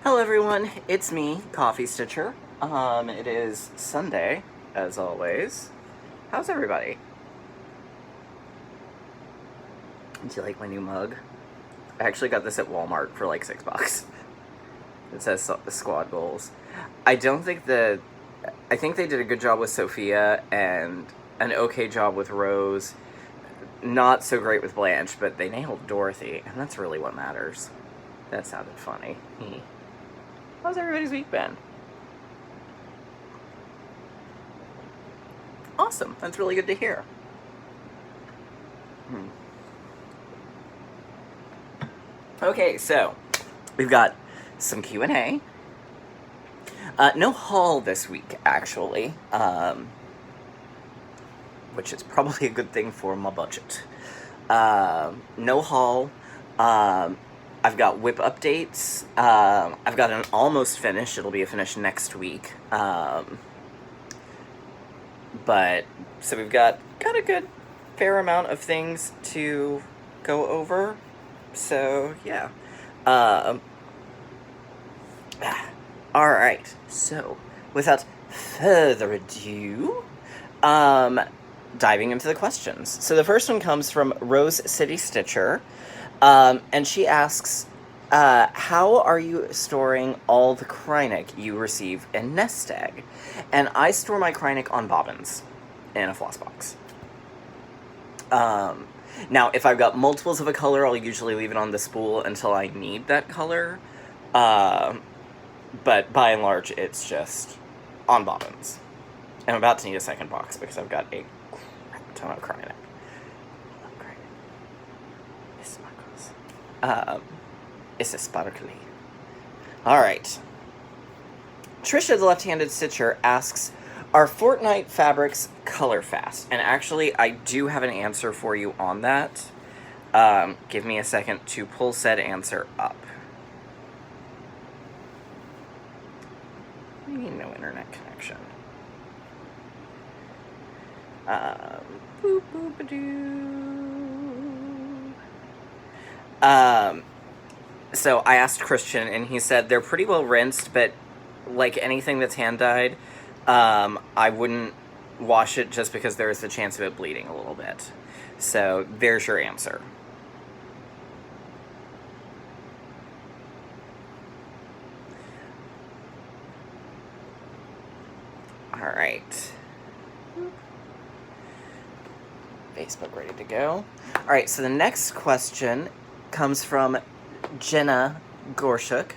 Hello everyone, it's me, Coffee Stitcher. It is Sunday, as always. How's everybody? Do you like my new mug? I actually got this at Walmart for like $6. It says Squad Goals. I think they did a good job with Sophia and an okay job with Rose. Not so great with Blanche, but they nailed Dorothy, and that's really what matters. That sounded funny. How's everybody's week been? Awesome. That's really good to hear. Okay, so we've got some Q&A. No haul this week, actually, which is probably a good thing for my budget. No haul. I've got whip updates. I've got an almost finish. It'll be a finish next week. But so we've got a good fair amount of things to go over. So yeah. All right. So without further ado, diving into the questions. So the first one comes from Rose City Stitcher. And she asks, how are you storing all the Kreinik you receive in Nest Egg? And I store my Kreinik on bobbins in a floss box. Now, if I've got multiples of a color, I'll usually leave it on the spool until I need that color. But by and large, it's just on bobbins. I'm about to need a second box because I've got a crap ton of Kreinik. It's a sparkly. Alright. Trisha, the left-handed stitcher, asks, are Fortnite fabrics color fast? And actually, I do have an answer for you on that. Give me a second to pull said answer up. I need no internet connection. Boop boop a doo. So I asked Christian, and he said they're pretty well rinsed, but like anything that's hand-dyed, I wouldn't wash it just because there is the chance of it bleeding a little bit. So there's your answer. All right. Facebook ready to go. All right, so the next question comes from Jenna Gorshuk.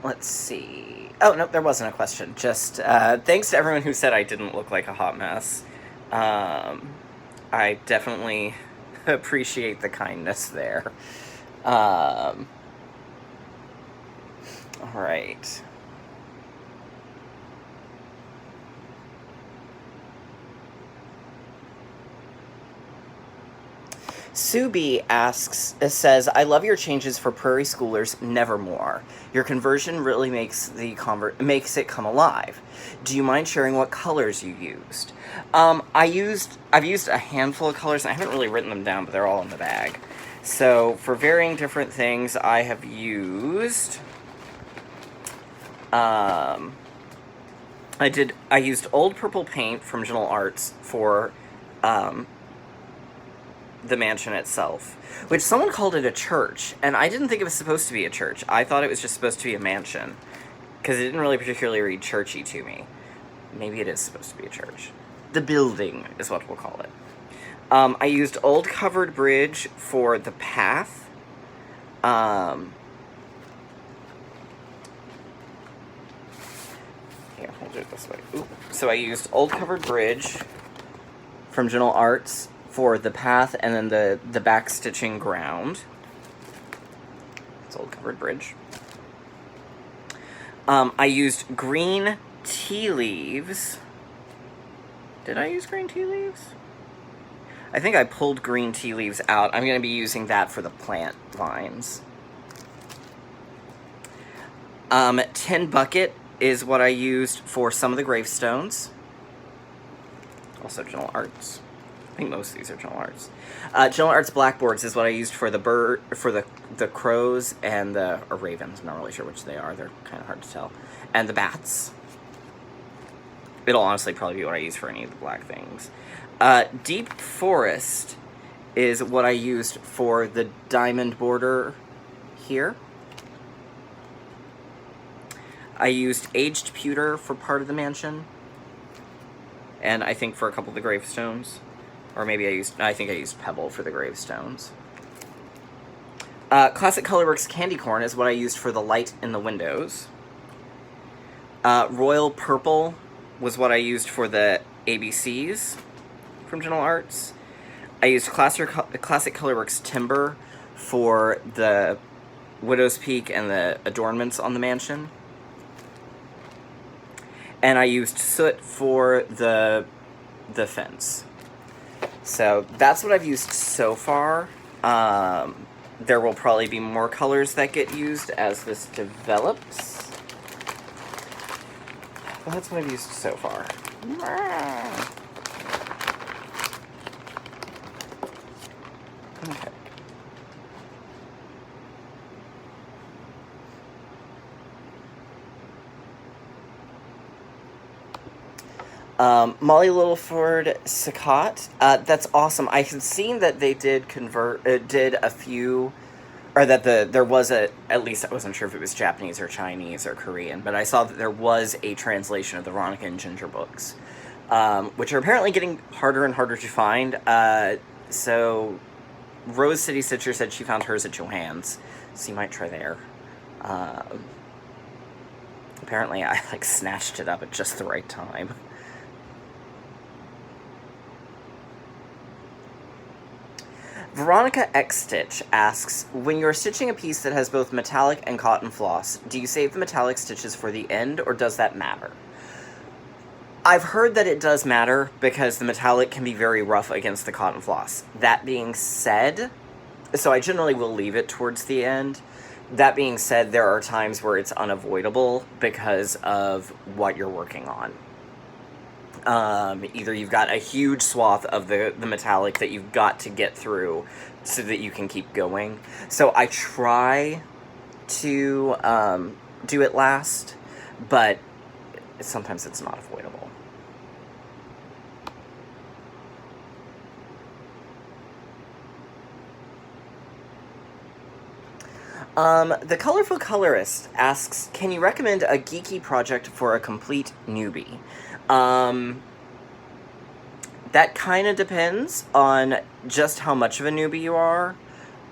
Let's see. Oh, no, there wasn't a question. Just thanks to everyone who said I didn't look like a hot mess. I definitely appreciate the kindness there. All right. Subi says, I love your changes for Prairie Schoolers Nevermore. Your conversion really makes it come alive. Do you mind sharing what colors you used? I've used a handful of colors, and I haven't really written them down, but they're all in the bag. So for varying different things, I have used I used Old Purple paint from Gentle Arts for the mansion itself, which someone called it a church, and I didn't think it was supposed to be a church. I thought it was just supposed to be a mansion, because it didn't really particularly read churchy to me. Maybe it is supposed to be a church. The building is what we'll call it. I used Old Covered Bridge for the path. Here, we'll do it this way. Ooh. So I used Old Covered Bridge from Gentle Arts for the path, and then the back stitching ground. It's Old Covered Bridge. I used green tea leaves. Did I use green tea leaves? I think I pulled green tea leaves out. I'm going to be using that for the plant vines. Tin bucket is what I used for some of the gravestones. Also Gentle Arts. think most of these are General Arts. General Arts blackboards is what I used for the the crows and the ravens. I'm not really sure which they are. They're kind of hard to tell. And the bats. It'll honestly probably be what I use for any of the black things. Deep Forest is what I used for the diamond border here. I used Aged Pewter for part of the mansion. And I think for a couple of the gravestones. Or maybe I think I used Pebble for the gravestones. Classic Colorworks Candy Corn is what I used for the light in the windows. Royal Purple was what I used for the ABCs from General Arts. I used Classic Colorworks Timber for the Widow's Peak and the adornments on the mansion. And I used Soot for the fence. So that's what I've used so far. There will probably be more colors that get used as this develops. Well, that's what I've used so far. Okay. Molly Littleford Saccott. That's awesome. I had seen that they did did a few, or that there was at least I wasn't sure if it was Japanese or Chinese or Korean, but I saw that there was a translation of the Veronica and Ginger books, which are apparently getting harder and harder to find. So Rose City Stitcher said she found hers at Joann's, so you might try there. Apparently I snatched it up at just the right time. Veronica X Stitch asks, when you're stitching a piece that has both metallic and cotton floss, do you save the metallic stitches for the end, or does that matter? I've heard that it does matter, because the metallic can be very rough against the cotton floss. That being said, so I generally will leave it towards the end. That being said, there are times where it's unavoidable because of what you're working on. Either you've got a huge swath of the metallic that you've got to get through so that you can keep going. So I try to do it last, but sometimes it's not avoidable. The Colorful Colorist asks, can you recommend a geeky project for a complete newbie? That kind of depends on just how much of a newbie you are,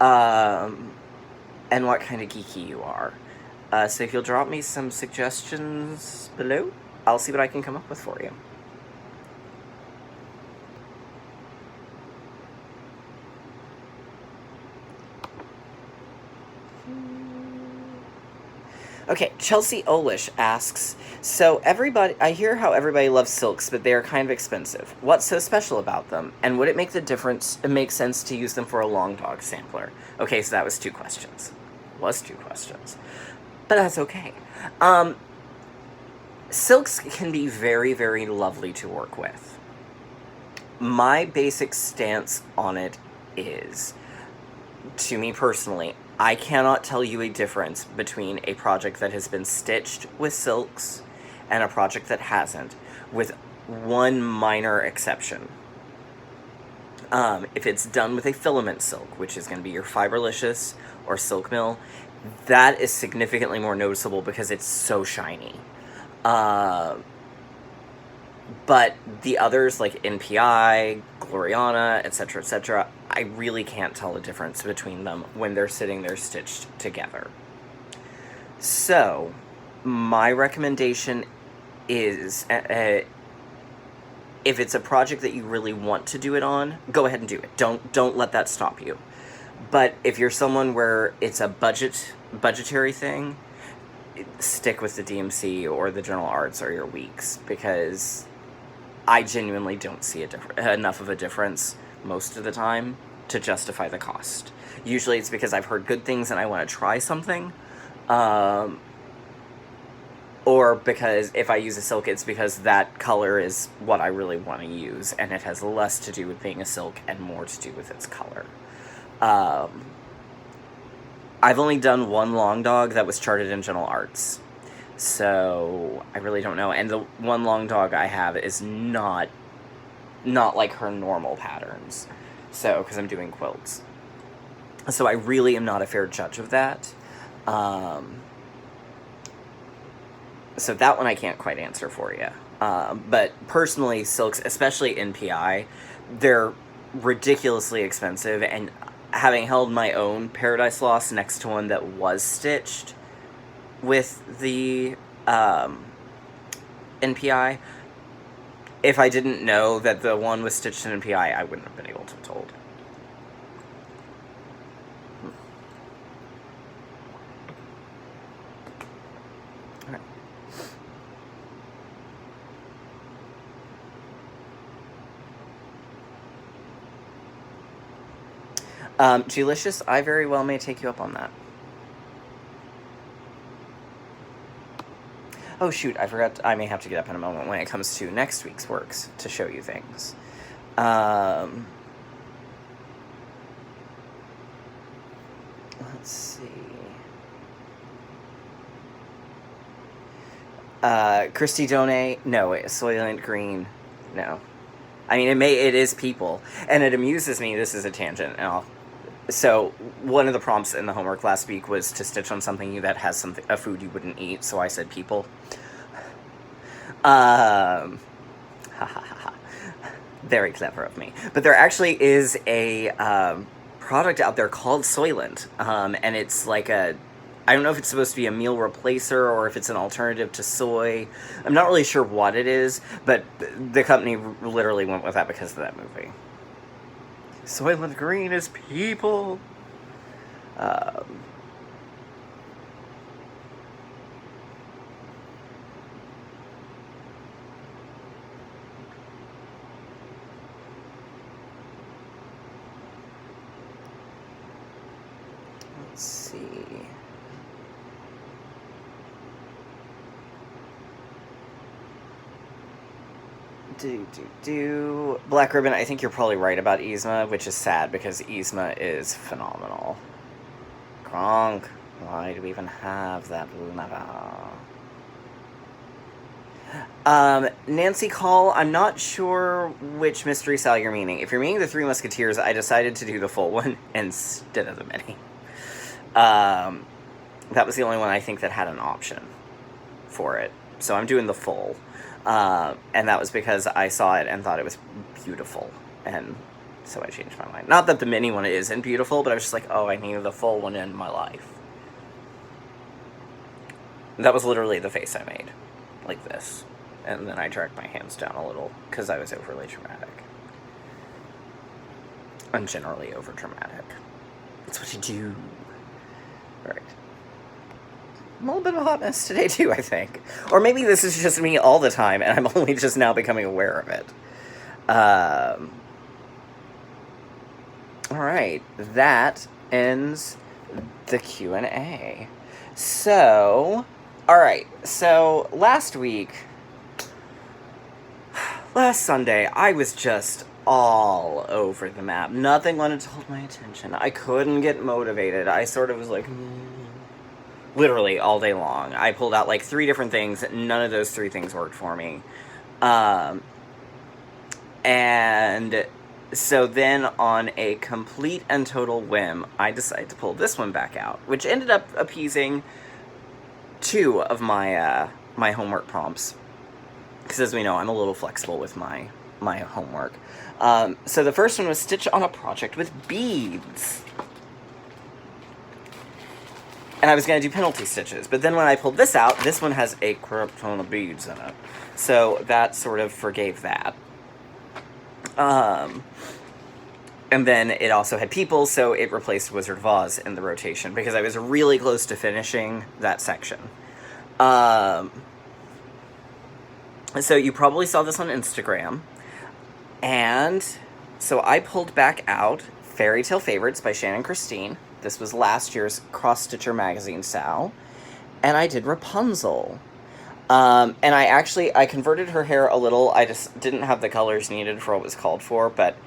and what kind of geeky you are. So if you'll drop me some suggestions below, I'll see what I can come up with for you. Okay, Chelsea Olish asks, so I hear how everybody loves silks, but they are kind of expensive. What's so special about them? And would it make sense to use them for a long dog sampler? Okay, so that was 2 questions. But that's okay. Silks can be very, very lovely to work with. My basic stance on it is, to me personally, I cannot tell you a difference between a project that has been stitched with silks and a project that hasn't, with one minor exception. If it's done with a filament silk, which is going to be your Fiberlicious or Silk Mill, that is significantly more noticeable because it's so shiny. But the others, like NPI, Gloriana, etc., I really can't tell the difference between them when they're sitting there stitched together. So, my recommendation is, if it's a project that you really want to do it on, go ahead and do it. Don't let that stop you. But if you're someone where it's a budgetary thing, stick with the DMC or the General Arts or your Weeks, because I genuinely don't see enough of a difference most of the time to justify the cost. Usually it's because I've heard good things and I want to try something. or because if I use a silk, it's because that color is what I really want to use, and it has less to do with being a silk and more to do with its color. I've only done one long dog that was charted in Gentle Arts, so I really don't know. And the one long dog I have is not like her normal patterns, so because I'm doing quilts, so I really am not a fair judge of that. So that one I can't quite answer for you. But personally, silks, especially NPI, they're ridiculously expensive, and having held my own Paradise Lost next to one that was stitched with the NPI, if I didn't know that the one was stitched in NPI, I wouldn't have been able to have told. Delicious, I very well may take you up on that. Oh shoot, I forgot, I may have to get up in a moment when it comes to next week's works to show you things. Let's see. Christy Donay, no, Soylent Green, no. I mean, it is people, and it amuses me, this is a tangent, and so one of the prompts in the homework last week was to stitch on something that has a food you wouldn't eat, so I said people. Very clever of me. But there actually is a product out there called Soylent, and it's like I don't know if it's supposed to be a meal replacer or if it's an alternative to soy. I'm not really sure what it is, but the company literally went with that because of that movie. Soylent Green is people. Let's see. Black Ribbon, I think you're probably right about Yzma, which is sad because Yzma is phenomenal. Kronk, why do we even have that Nancy Call, I'm not sure which Mystery Sal you're meaning. If you're meaning the Three Musketeers, I decided to do the full one instead of the mini. That was the only one I think that had an option for it. So I'm doing the full. And that was because I saw it and thought it was beautiful. And so I changed my mind. Not that the mini one isn't beautiful, but I was just like, oh, I need the full one in my life. That was literally the face I made. Like this. And then I dragged my hands down a little because I was overly dramatic. I'm generally over dramatic. That's what you do. Alright. I'm a little bit of a hot mess today too, I think. Or maybe this is just me all the time and I'm only just now becoming aware of it. Alright, that ends the Q&A. So, alright, so last Sunday, I was just all over the map. Nothing wanted to hold my attention. I couldn't get motivated. I sort of was like, literally all day long. I pulled out like 3 different things. None of those 3 things worked for me. And so then on a complete and total whim, I decided to pull this one back out, which ended up appeasing 2 of my my homework prompts. Because as we know, I'm a little flexible with my homework. So the first one was Stitch on a Project with Beads. And I was going to do penalty stitches. But then when I pulled this out, this one has a crap ton of beads in it. So that sort of forgave that. And then it also had people, so it replaced Wizard of Oz in the rotation. Because I was really close to finishing that section. So you probably saw this on Instagram. And so I pulled back out Fairy Tale Favorites by Shannon Christine. This was last year's Cross Stitcher Magazine Sal. And I did Rapunzel. And I converted her hair a little. I just didn't have the colors needed for what was called for, but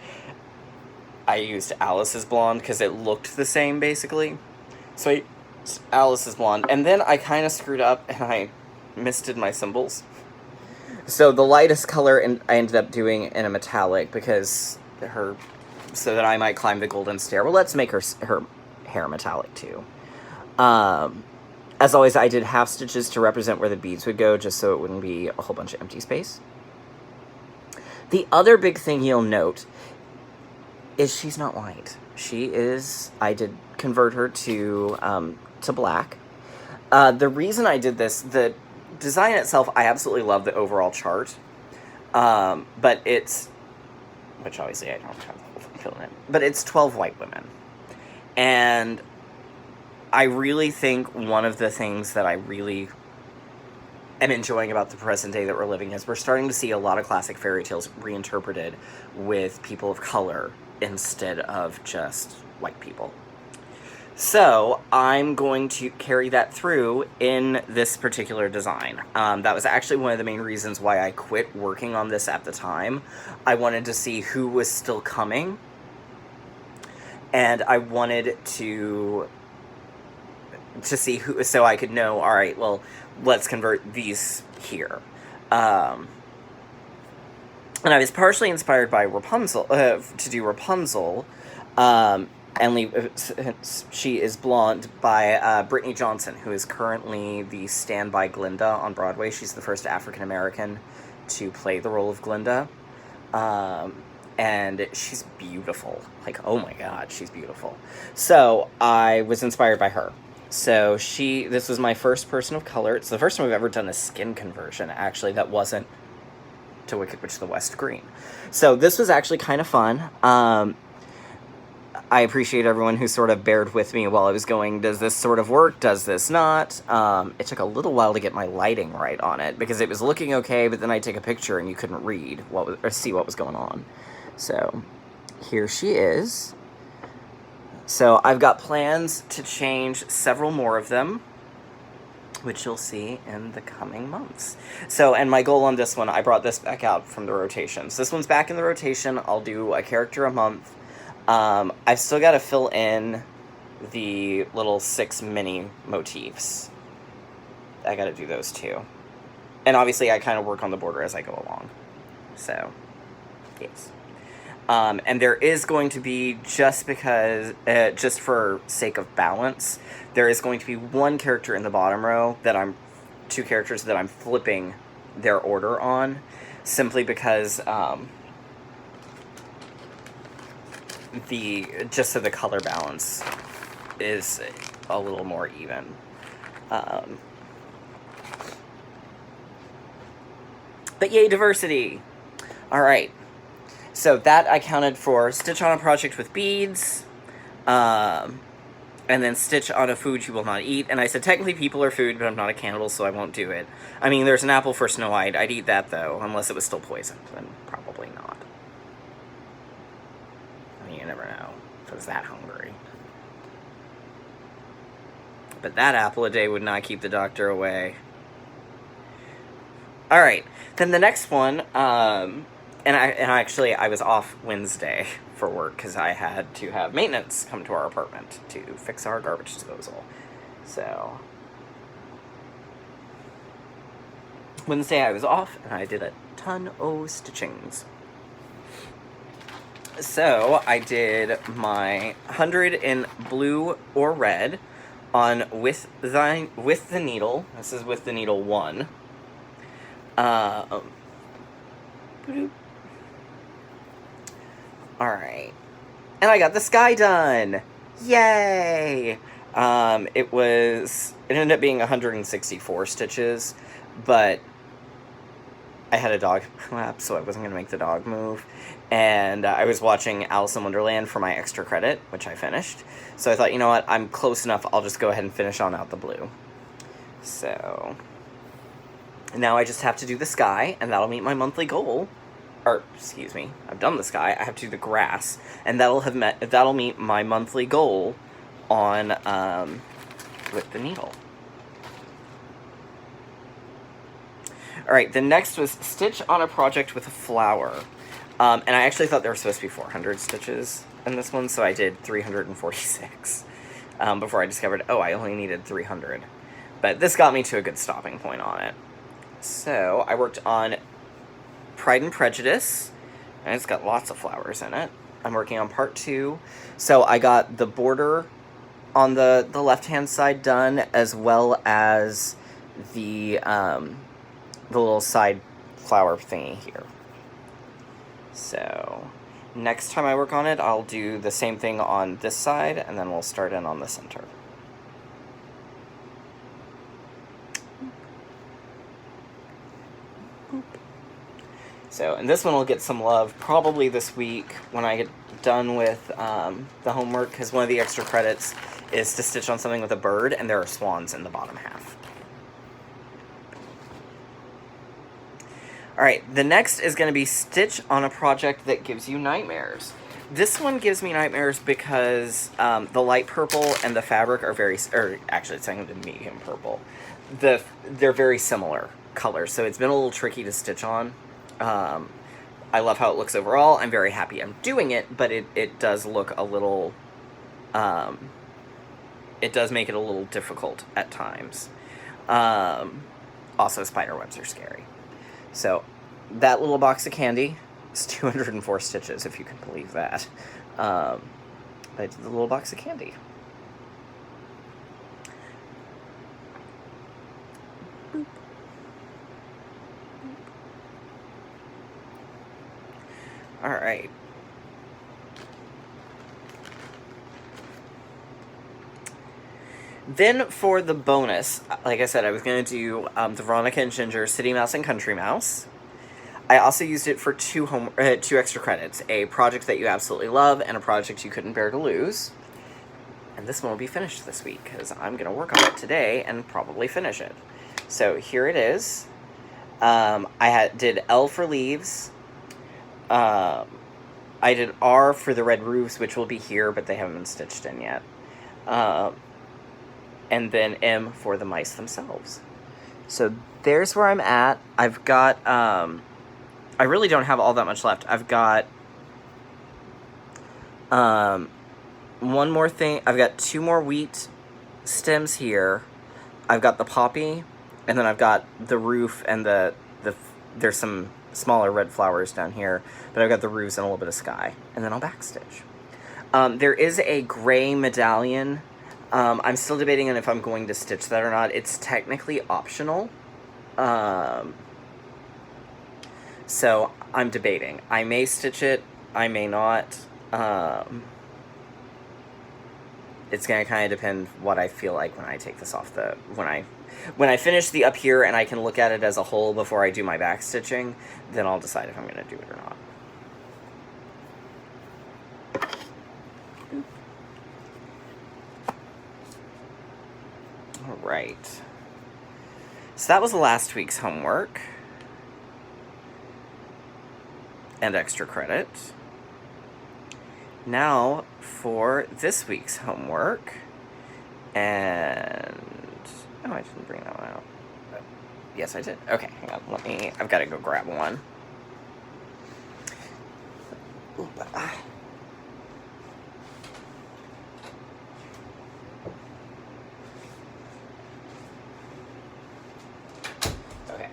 I used Alice's blonde because it looked the same, basically. So I used Alice's blonde. And then I kind of screwed up and I misted my symbols. So the lightest color I ended up doing in a metallic because so that I might climb the golden stair. Well, let's make her hair metallic too. As always, I did half stitches to represent where the beads would go, just so it wouldn't be a whole bunch of empty space. The other big thing you'll note is she's not white. I did convert her to black. The reason I did this, the design itself, I absolutely love the overall chart. But which obviously I don't have the whole thing filling in, but it's 12 white women. And I really think one of the things that I really am enjoying about the present day that we're living is we're starting to see a lot of classic fairy tales reinterpreted with people of color instead of just white people. So I'm going to carry that through in this particular design. That was actually one of the main reasons why I quit working on this at the time. I wanted to see who was still coming, and I wanted to see who, so I could know, all right, well, let's convert these here. And I was partially inspired by Rapunzel, to do Rapunzel, she is blonde, by Brittany Johnson, who is currently the standby Glinda on Broadway. She's the first African-American to play the role of Glinda. And she's beautiful. Like, oh my god, she's beautiful. So, I was inspired by her. So, this was my first person of color. It's the first time we've ever done a skin conversion, actually, that wasn't to Wicked Witch of the West Green. So, this was actually kind of fun. I appreciate everyone who sort of bared with me while I was going, does this sort of work? Does this not? It took a little while to get my lighting right on it, because it was looking okay, but then I'd take a picture and you couldn't read or see what was going on. So, here she is. So, I've got plans to change several more of them, which you'll see in the coming months. So, and my goal on this one, I brought this back out from the rotations. This one's back in the rotation. I'll do a character a month. I've still got to fill in the little 6 mini motifs. I got to do those too. And obviously I kind of work on the border as I go along. So, yes. And there is going to be, just for sake of balance, there is going to be one character in the bottom row two characters that I'm flipping their order on, simply because, just so the color balance is a little more even. But yay, diversity! Alright. So that I counted for Stitch on a project with beads, and then Stitch on a food you will not eat. And I said, technically people are food, but I'm not a cannibal, so I won't do it. I mean, there's an apple for Snow White. I'd eat that, though, unless it was still poisoned. Then probably not. I mean, you never know if I was that hungry. But that apple a day would not keep the doctor away. Alright, then the next one, and I was off Wednesday for work because I had to have maintenance come to our apartment to fix our garbage disposal. So, Wednesday I was off and I did a ton of stitchings. So, I did my 100 in blue or red on with the needle. This is with the needle 1. Alright. And I got the sky done! Yay! It ended up being 164 stitches, but I had a dog lap, so I wasn't going to make the dog move. And I was watching Alice in Wonderland for my extra credit, which I finished. So I thought, you know what, I'm close enough, I'll just go ahead and finish on out the blue. So, now I just have to do the sky, and that'll meet my monthly goal. Or, excuse me, I've done the sky, I have to do the grass, and that'll meet my monthly goal on, with the needle. Alright, the next was stitch on a project with a flower. And I actually thought there were supposed to be 400 stitches in this one, so I did 346 before I discovered, oh, I only needed 300. But this got me to a good stopping point on it. So I worked on Pride and Prejudice, and it's got lots of flowers in it. I'm working on part 2. So I got the border on the left-hand side done, as well as the little side flower thingy here. So next time I work on it, I'll do the same thing on this side, and then we'll start in on the center. So, and this one will get some love probably this week when I get done with the homework, because one of the extra credits is to stitch on something with a bird, and there are swans in the bottom half. Alright, the next is going to be stitch on a project that gives you nightmares. This one gives me nightmares because the light purple and the fabric are very, or actually it's saying the medium purple. They're very similar colors, so it's been a little tricky to stitch on. I love how it looks overall. I'm very happy I'm doing it, but it does look a little, it does make it a little difficult at times. Also, spider webs are scary. So, that little box of candy is 204 stitches, if you can believe that. I did the little box of candy. Boop. Alright. Then for the bonus, like I said, I was going to do the Veronica and Ginger City Mouse and Country Mouse. I also used it for two extra credits, a project that you absolutely love and a project you couldn't bear to lose. And this one will be finished this week, because I'm going to work on it today and probably finish it. So here it is. I did L for leaves. I did R for the red roofs, which will be here, but they haven't been stitched in yet. And then M for the mice themselves. So there's where I'm at. I've got, I really don't have all that much left. I've got, one more thing. I've got 2 more wheat stems here. I've got the poppy, and then I've got the roof and there's some smaller red flowers down here, but I've got the roofs and a little bit of sky, and then I'll backstitch. There is a gray medallion. I'm still debating on if I'm going to stitch that or not. It's technically optional. So I'm debating. I may stitch it, I may not. It's going to kind of depend what I feel like when I take this off when I finish the up here and I can look at it as a whole before I do my back stitching, then I'll decide if I'm going to do it or not. Alright. So that was last week's homework. And extra credit. Now for this week's homework. And oh, I didn't bring that one out. But yes, I did. Okay, hang on. I've got to go grab one. Okay.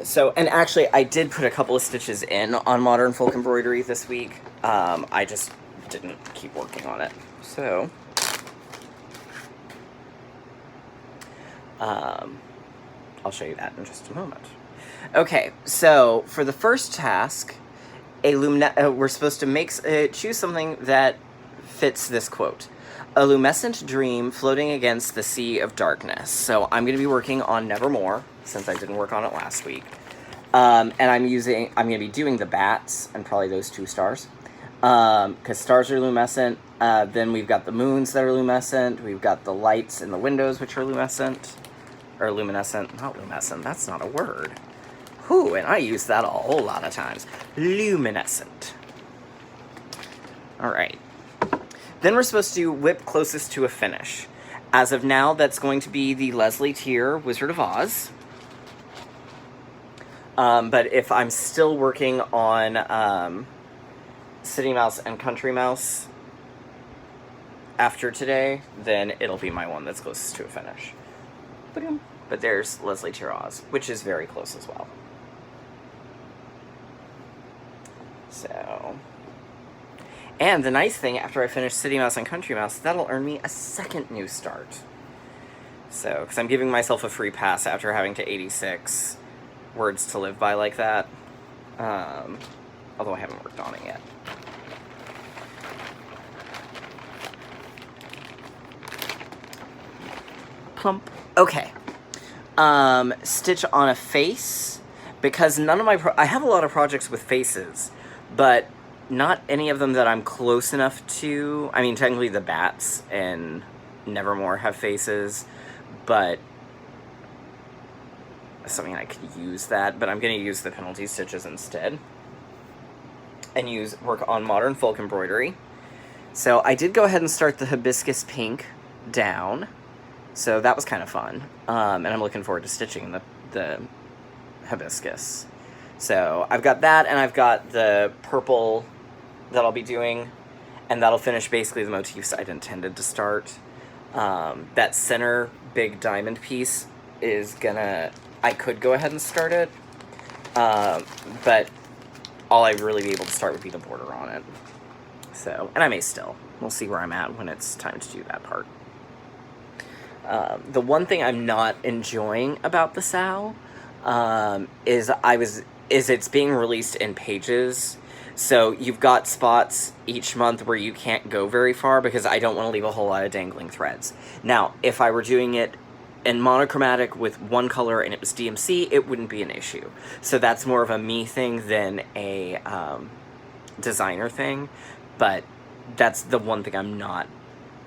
So, and actually, I did put a couple of stitches in on Modern Folk Embroidery this week. I just didn't keep working on it. So, I'll show you that in just a moment. Okay, so for the first task, we're supposed to choose something that fits this quote. A luminescent dream floating against the sea of darkness. So I'm going to be working on Nevermore, since I didn't work on it last week. And I'm going to be doing the bats, and probably those 2 stars. Because stars are luminescent. Then we've got the moons that are luminescent. We've got the lights in the windows, which are luminescent. Or luminescent. Not luminescent. That's not a word. Whew, and I use that a whole lot of times. Luminescent. Alright. Then we're supposed to whip closest to a finish. As of now, that's going to be the Leslie Tier Wizard of Oz. But if I'm still working on City Mouse and Country Mouse after today, then it'll be my one that's closest to a finish. But there's Leslie Tiraz, which is very close as well. So, and the nice thing, after I finish City Mouse and Country Mouse, that'll earn me a second new start. So, because I'm giving myself a free pass after having to 86 words to live by like that. Although I haven't worked on it yet. Plump. Okay. Stitch on a face, because none of my I have a lot of projects with faces, but not any of them that I'm close enough to. I mean, technically the bats and Nevermore have faces, but something I could use that, but I'm going to use the penalty stitches instead and work on Modern Folk Embroidery. So I did go ahead and start the Hibiscus Pink down, so that was kind of fun, and I'm looking forward to stitching the hibiscus. So I've got that, and I've got the purple that I'll be doing, and that'll finish basically the motifs I'd intended to start. That center big diamond piece is gonna, I could go ahead and start it, but all I'd really be able to start would be the border on it. So, and I may still. We'll see where I'm at when it's time to do that part. The one thing I'm not enjoying about the SAL is it's being released in pages. So you've got spots each month where you can't go very far because I don't want to leave a whole lot of dangling threads. Now, if I were doing it in monochromatic with one color and it was DMC, it wouldn't be an issue. So that's more of a me thing than a designer thing. But that's the one thing I'm not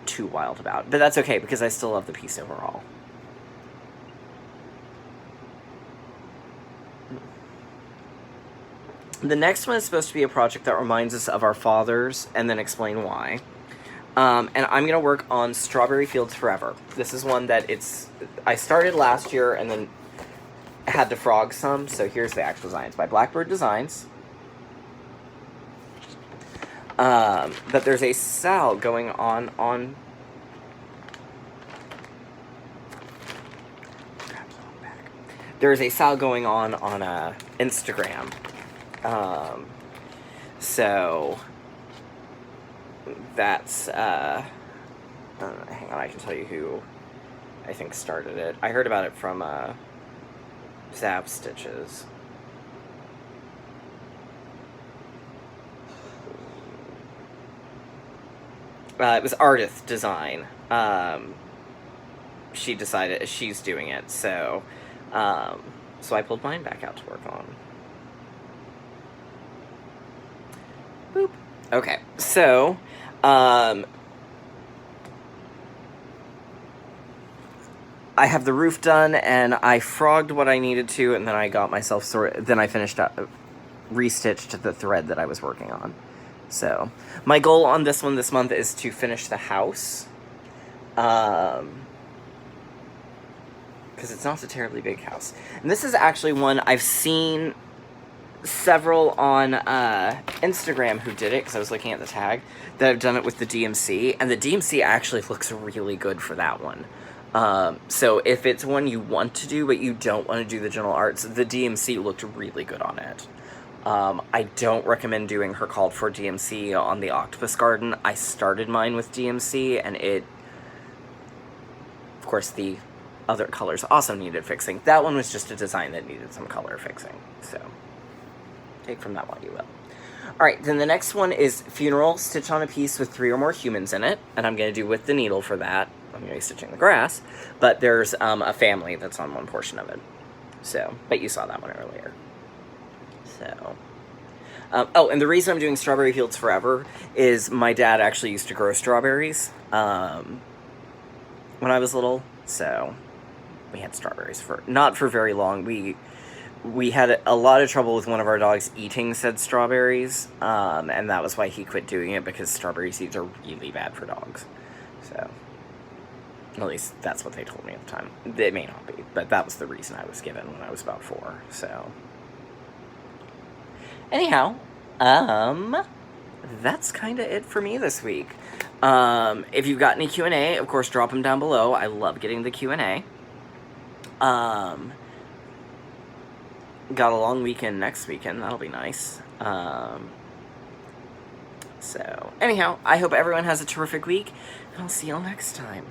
too wild about. But that's okay because I still love the piece overall. The next one is supposed to be a project that reminds us of our fathers and then explain why. And I'm going to work on Strawberry Fields Forever. This is one that I started last year and then had to frog some. So here's the actual design. It's by Blackbird Designs. But there's a SAL going on there's a SAL going on Instagram. So that's hang on, I can tell you who I think started it. I heard about it from Zab Stitches. It was Ardith Design. She decided she's doing it, so I pulled mine back out to work on. Boop. Okay, so I have the roof done, and I frogged what I needed to, and then I got myself then I finished up, restitched the thread that I was working on. So, my goal on this one this month is to finish the house. Because it's not a terribly big house. And this is actually one I've seen several on Instagram who did it, because I was looking at the tag, that have done it with the DMC. And the DMC actually looks really good for that one. So if it's one you want to do, but you don't want to do the general arts, the DMC looked really good on it. I don't recommend doing her called for DMC on the Octopus Garden. I started mine with DMC, and of course, the other colors also needed fixing. That one was just a design that needed some color fixing, so take from that what you will. Alright, then the next one is Funeral, stitch on a piece with 3 or more humans in it, and I'm going to do with the needle for that. I'm going to be stitching the grass, but there's a family that's on one portion of it. So, but you saw that one earlier. So, oh, and the reason I'm doing Strawberry Fields Forever is my dad actually used to grow strawberries when I was little, so we had strawberries not for very long. We had a lot of trouble with one of our dogs eating said strawberries, and that was why he quit doing it, because strawberry seeds are really bad for dogs. So, at least that's what they told me at the time. It may not be, but that was the reason I was given when I was about 4, so Anyhow, that's kind of it for me this week. If you've got any Q&A, of course, drop them down below. I love getting the Q&A. Got a long weekend next weekend. That'll be nice. So, anyhow, I hope everyone has a terrific week, and I'll see y'all next time.